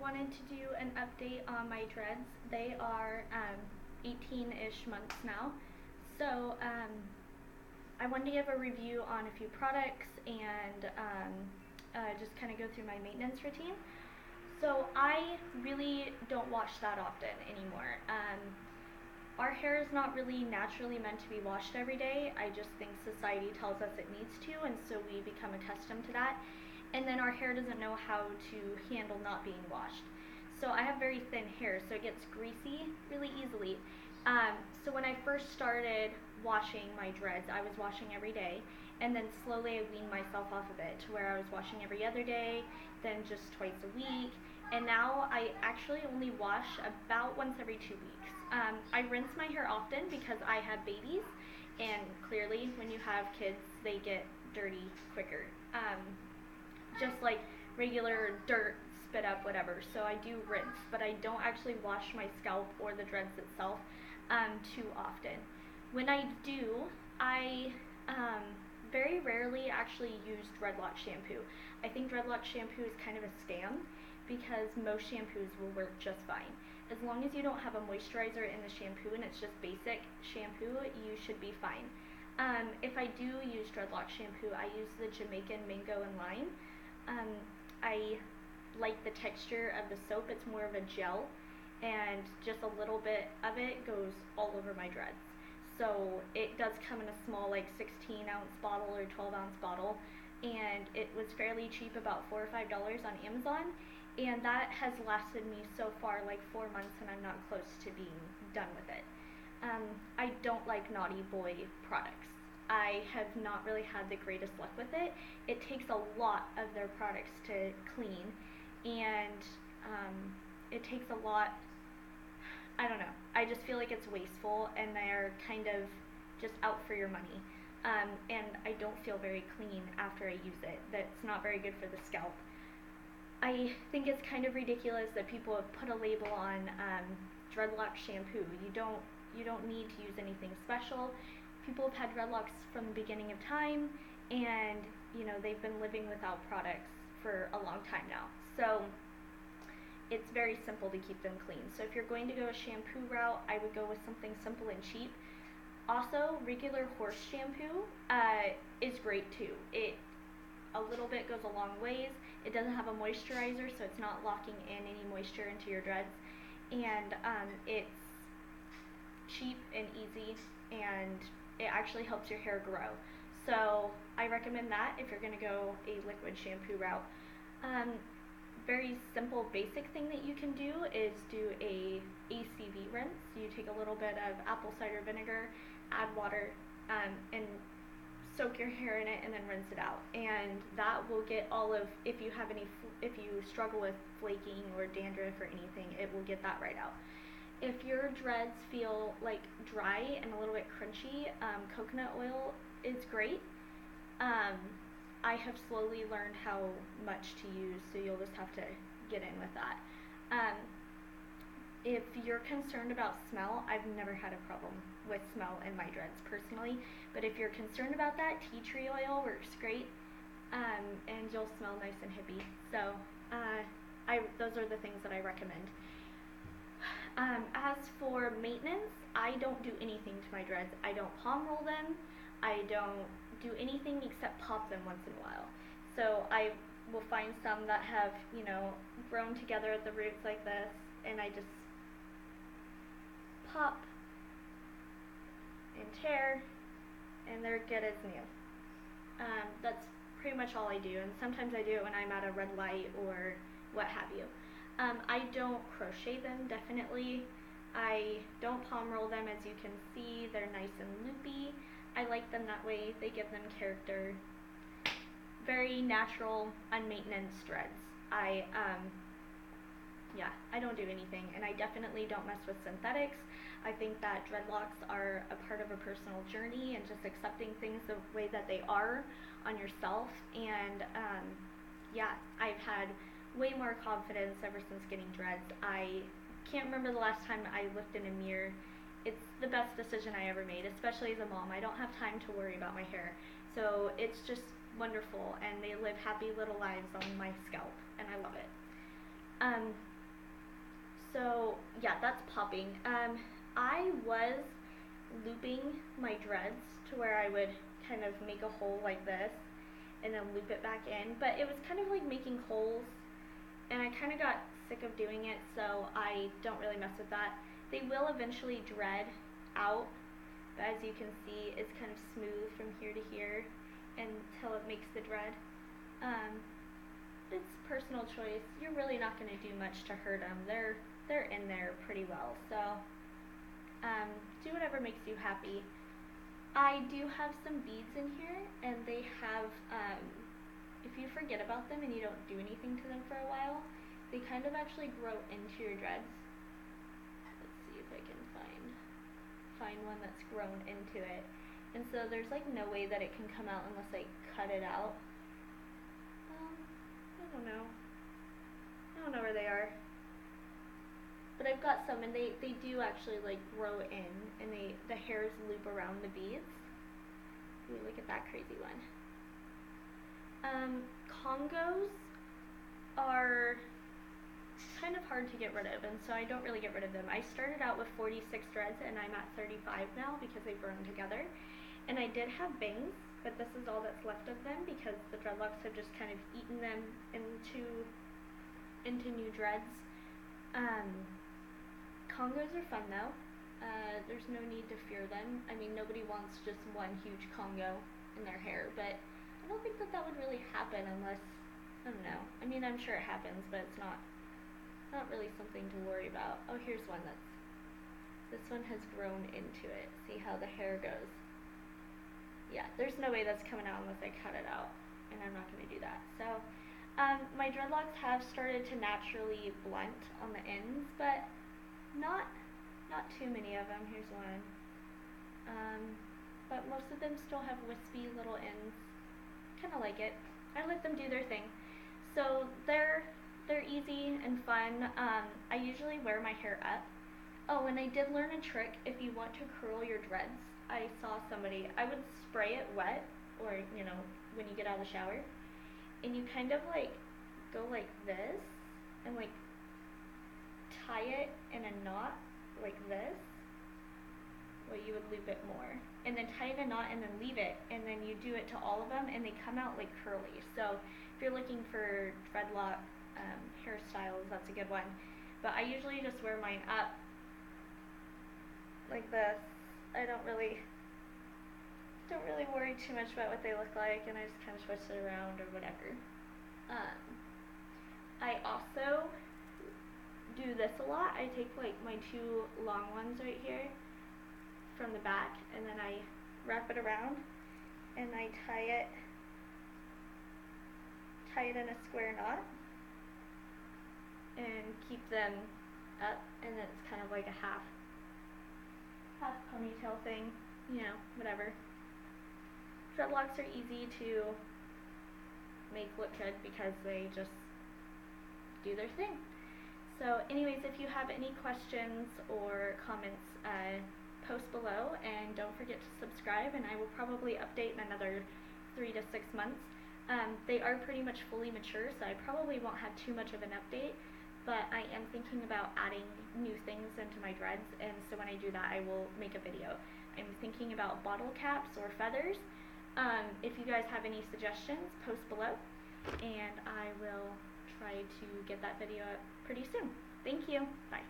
wanted to do an update on my dreads. They are 18-ish months now. So I wanted to give a review on a few products and just kind of go through my maintenance routine. So I really don't wash that often anymore. Our hair is not really naturally meant to be washed every day. I just think society tells us it needs to, and so we become accustomed to that. And then our hair doesn't know how to handle not being washed. So I have very thin hair, so it gets greasy really easily. So when I first started washing my dreads, I was washing every day, and then slowly I weaned myself off of it to where I was washing every other day, then just twice a week, and now I actually only wash about once every 2 weeks. I rinse my hair often because I have babies, and clearly when you have kids, they get dirty quicker. Just like regular dirt, spit up, whatever. So I do rinse, but I don't actually wash my scalp or the dreads itself too often. When I do, I very rarely actually use dreadlock shampoo. I think dreadlock shampoo is kind of a scam because most shampoos will work just fine. As long as you don't have a moisturizer in the shampoo and it's just basic shampoo, you should be fine. If I do use dreadlock shampoo, I use the Jamaican mango and lime. I like the texture of the soap. It's more of a gel, and just a little bit of it goes all over my dreads. So it does come in a small, like 16-ounce bottle or 12-ounce bottle, and it was fairly cheap, about $4 or $5 on Amazon, and that has lasted me so far like 4 months, and I'm not close to being done with it. I don't like Naughty Boy products. I have not really had the greatest luck with it. It takes a lot of their products to clean, and it takes a lot. I don't know. I just feel like it's wasteful, and they're kind of just out for your money. And I don't feel very clean after I use it. That's not very good for the scalp. I think it's kind of ridiculous that people have put a label on dreadlock shampoo. You don't need to use anything special. People have had dreadlocks from the beginning of time, and they've been living without products for a long time now. So it's very simple to keep them clean. So if you're going to go a shampoo route, I would go with something simple and cheap. Also, regular horse shampoo is great too. A little bit goes a long ways. It doesn't have a moisturizer, so it's not locking in any moisture into your dreads, and it's cheap and easy, and it actually helps your hair grow. So I recommend that if you're going to go a liquid shampoo route. Very simple basic thing that you can do is do a ACV rinse. You take a little bit of apple cider vinegar, add water, and soak your hair in it, and then rinse it out. And that will get all of, if you struggle with flaking or dandruff or anything, it will get that right out. If your dreads feel like dry and a little bit crunchy, coconut oil is great. I have slowly learned how much to use, so you'll just have to get in with that. If you're concerned about smell, I've never had a problem with smell in my dreads personally, but if you're concerned about that, tea tree oil works great, and you'll smell nice and hippie. So those are the things that I recommend. As for maintenance, I don't do anything to my dreads. I don't palm roll them. I don't do anything except pop them once in a while. So I will find some that have, grown together at the roots like this, and I just pop and tear, and they're good as new. That's pretty much all I do, and sometimes I do it when I'm at a red light or what have you. I don't crochet them, definitely. I don't palm roll them, as you can see. They're nice and loopy. I like them that way. They give them character. Very natural, unmaintenance dreads. I don't do anything, and I definitely don't mess with synthetics. I think that dreadlocks are a part of a personal journey, and just accepting things the way that they are on yourself. And I've had way more confidence ever since getting dreads. I can't remember the last time I looked in a mirror. It's the best decision I ever made, especially as a mom. I don't have time to worry about my hair. So it's just wonderful, and they live happy little lives on my scalp, and I love it. So yeah, that's popping. I was looping my dreads to where I would kind of make a hole like this and then loop it back in, but it was kind of like making holes, and I kind of got sick of doing it, so I don't really mess with that. They will eventually dread out, but as you can see, it's kind of smooth from here to here until it makes the dread. It's personal choice. You're really not going to do much to hurt them. They're in there pretty well, so do whatever makes you happy. I do have some beads in here, and they have, if you forget about them and you don't do anything to them for a while, they kind of actually grow into your dreads. Let's see if I can find one that's grown into it. And so there's like no way that it can come out unless I cut it out. I don't know where they are. But I've got some, and they do actually like grow in, and the hairs loop around the beads. Ooh, look at that crazy one. Congos are kind of hard to get rid of, and so I don't really get rid of them. I started out with 46 dreads, and I'm at 35 now because they've grown together. And I did have bangs, but this is all that's left of them because the dreadlocks have just kind of eaten them into new dreads. Congos are fun though. There's no need to fear them. I mean, nobody wants just one huge Congo in their hair, but I don't think that would really happen unless, I don't know. I mean, I'm sure it happens, but it's not really something to worry about. Oh, here's one this one has grown into it. See how the hair goes? Yeah, there's no way that's coming out unless I cut it out, and I'm not going to do that. So, my dreadlocks have started to naturally blunt on the ends, but not too many of them. Here's one. But most of them still have wispy little ends. Kind of like it. I let them do their thing. So they're easy and fun. I usually wear my hair up. Oh, and I did learn a trick. If you want to curl your dreads, I saw somebody, I would spray it wet, or when you get out of the shower, and you kind of like go like this and like tie it in a knot like this. Well, you would loop it more, and then tie it in a knot and then leave it, and then you do it to all of them, and they come out like curly. So if you're looking for dreadlock hairstyles, that's a good one. But I usually just wear mine up like this. I don't really worry too much about what they look like, and I just kind of twist it around or whatever. I also do this a lot. I take like my two long ones right here from the back, and then I wrap it around, and I tie it in a square knot, and keep them up, and then it's kind of like a half ponytail thing, whatever. Dreadlocks are easy to make look good because they just do their thing. So anyways, if you have any questions or comments, post below, and don't forget to subscribe, and I will probably update in another 3 to 6 months. They are pretty much fully mature, so I probably won't have too much of an update, but I am thinking about adding new things into my dreads, and so when I do that, I will make a video. I'm thinking about bottle caps or feathers. If you guys have any suggestions, post below, and I will try to get that video up pretty soon. Thank you. Bye.